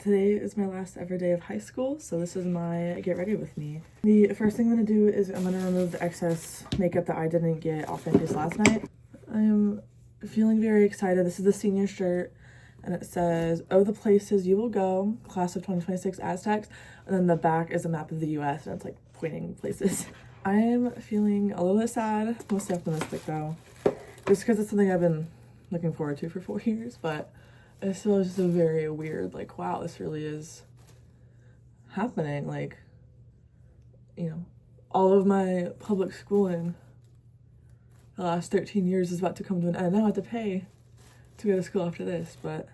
Today is my last ever day of high school, so this is my get ready with me. The first thing I'm gonna do is I'm gonna remove the excess makeup that I didn't get off my face last night. I am feeling very excited. This is the senior shirt, and it says, "Oh, the places you will go, class of 2026 Aztecs," and then the back is a map of the US, and it's like pointing places. I am feeling a little bit sad, mostly optimistic though, just because it's something I've been looking forward to for 4 years, but it still is just a very weird, like, wow, this really is happening. Like, you know, all of my public schooling the last 13 years is about to come to an end. Now I have to pay to go to school after this, but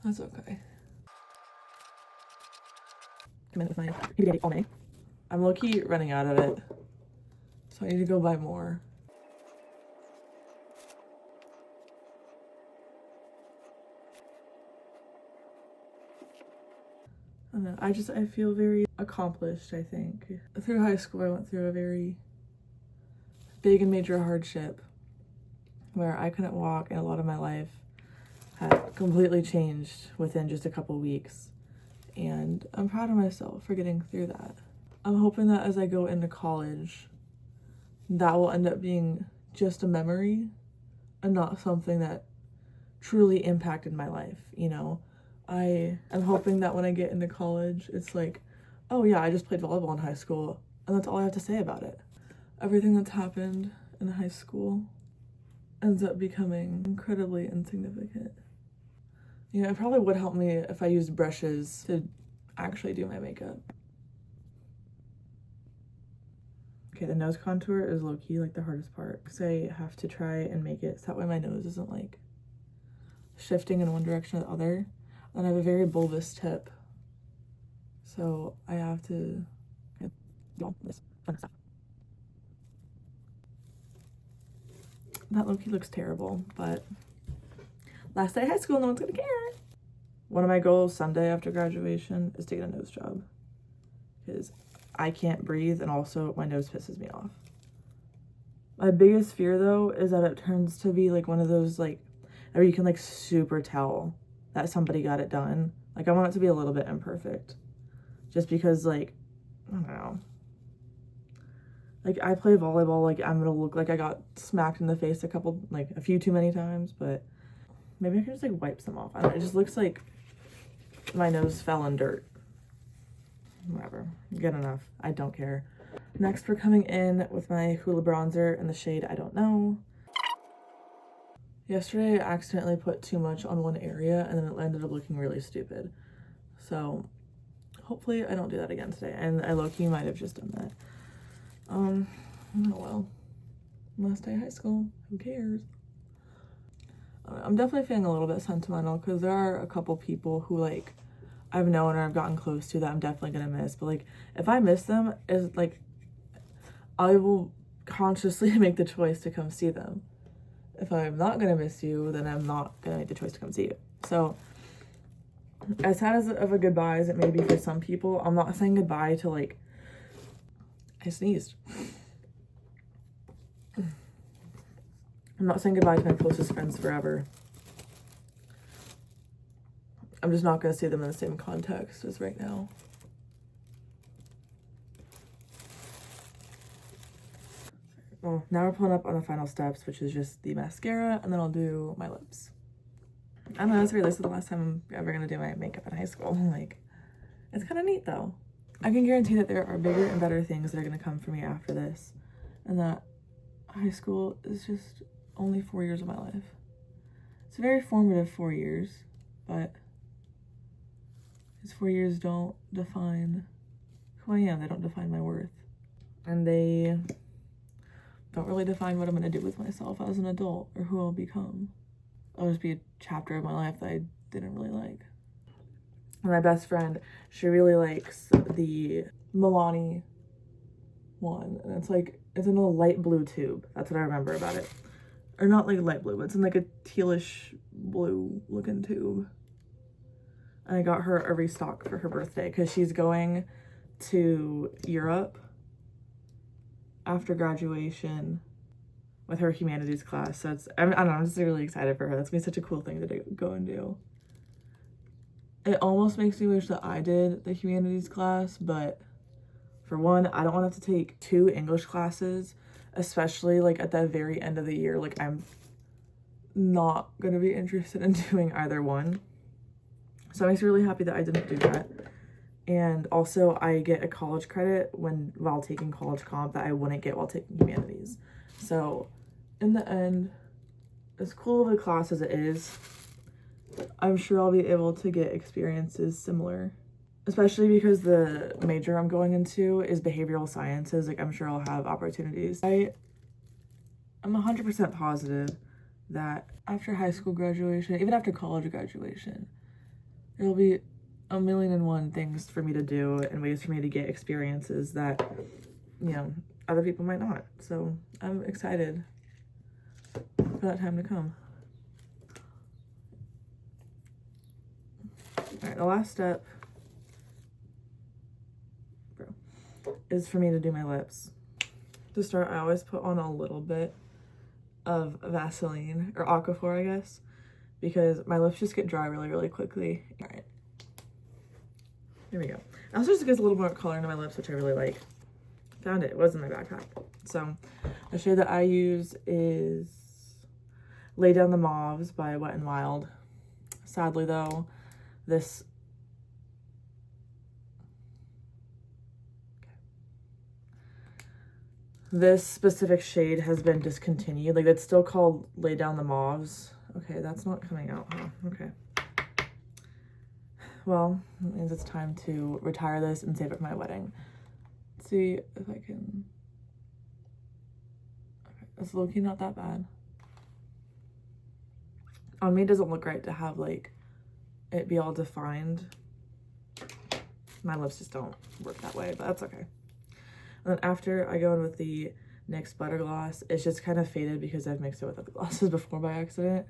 that's okay. Come in with my PBA all May. I'm low-key running out of it, so I need to go buy more. I don't know, I feel very accomplished, I think. Through high school, I went through a very big and major hardship where I couldn't walk, and a lot of my life had completely changed within just a couple weeks. And I'm proud of myself for getting through that. I'm hoping that as I go into college, that will end up being just a memory and not something that truly impacted my life, you know? I am hoping that when I get into college, it's like, oh yeah, I just played volleyball in high school, and that's all I have to say about it. Everything that's happened in high school ends up becoming incredibly insignificant. You know, it probably would help me if I used brushes to actually do my makeup. Okay, the nose contour is low-key like the hardest part, because I have to try and make it so that way my nose isn't like shifting in one direction or the other. And I have a very bulbous tip, so I have to do all this fun stuff. That low-key looks terrible, but last day of high school, no one's gonna care. One of my goals someday after graduation is to get a nose job, because I can't breathe, and also my nose pisses me off. My biggest fear though is that it turns to be like one of those like, where you can like super tell that somebody got it done. Like, I want it to be a little bit imperfect, just because, like, I don't know. Like, I play volleyball, like, I'm gonna look like I got smacked in the face a few too many times, but maybe I can just, like, wipe some off. I don't know, it just looks like my nose fell in dirt. Whatever, good enough. I don't care. Next, we're coming in with my Hoola bronzer in the shade I Don't Know. Yesterday, I accidentally put too much on one area, and then it ended up looking really stupid. So hopefully I don't do that again today. And I low-key might have just done that. Oh well. Last day of high school, who cares? I'm definitely feeling a little bit sentimental, because there are a couple people who, like, I've known or I've gotten close to that I'm definitely gonna miss. But, like, if I miss them, it's like, I will consciously make the choice to come see them. If I'm not gonna miss you, then I'm not gonna make the choice to come see you. So, as sad as of a goodbye as it may be for some people, I'm not saying goodbye to, like, I sneezed. I'm not saying goodbye to my closest friends forever. I'm just not gonna see them in the same context as right now. Well, now we're pulling up on the final steps, which is just the mascara, and then I'll do my lips. I don't know, that's really the last time I'm ever gonna do my makeup in high school. Like, it's kind of neat though. I can guarantee that there are bigger and better things that are gonna come for me after this, and that high school is just only 4 years of my life. It's a very formative 4 years, but these 4 years don't define who I am. They don't define my worth, and they don't really define what I'm gonna do with myself as an adult or who I'll become. It'll just be a chapter of my life that I didn't really like. My best friend, she really likes the Milani one, and it's in a light blue tube. That's what I remember about it. Or not like light blue, but it's in like a tealish blue looking tube. And I got her a restock for her birthday because she's going to Europe after graduation with her humanities class. So I don't know, I'm just really excited for her. That's gonna be such a cool thing to go and do. It almost makes me wish that I did the humanities class, but for one, I don't want to have to take 2 English classes, especially like at the very end of the year. Like I'm not gonna be interested in doing either one. So it makes me really happy that I didn't do that. And also I get a college credit while taking college comp that I wouldn't get while taking humanities. So in the end, as cool of a class as it is, I'm sure I'll be able to get experiences similar, especially because the major I'm going into is behavioral sciences. Like I'm sure I'll have opportunities. I'm 100% positive that after high school graduation, even after college graduation, there will be a million and one things for me to do and ways for me to get experiences that, you know, other people might not. So I'm excited for that time to come. All right, the last step is for me to do my lips. To start, I always put on a little bit of Vaseline, or Aquaphor, I guess, because my lips just get dry really, really quickly. All right. Here we go. It also just gives a little more color into my lips, which I really like. Found it. It was in my backpack. So the shade that I use is Lay Down the Mauves by Wet n Wild. Sadly, though, this specific shade has been discontinued. Like, it's still called Lay Down the Mauves. Okay, that's not coming out, huh? Okay. Well, it means it's time to retire this and save it for my wedding. Let's see if I can... Okay, it's low-key not that bad. On me, it doesn't look right to have, like, it be all defined. My lips just don't work that way, but that's okay. And then after I go in with the NYX Butter Gloss, it's just kind of faded because I've mixed it with other glosses before by accident.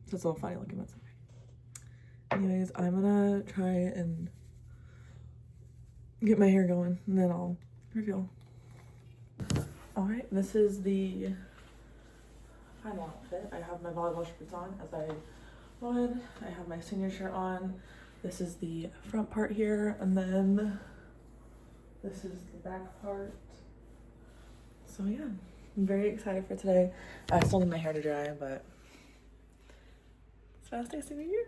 So it's a little funny looking, that's okay. Anyways, I'm gonna try and get my hair going and then I'll reveal. All right, this is the final outfit. I have my volleyball shorts on as I would. I have my senior shirt on. This is the front part here, and then this is the back part. So yeah, I'm very excited for today. I still need my hair to dry, but it's fast day senior year.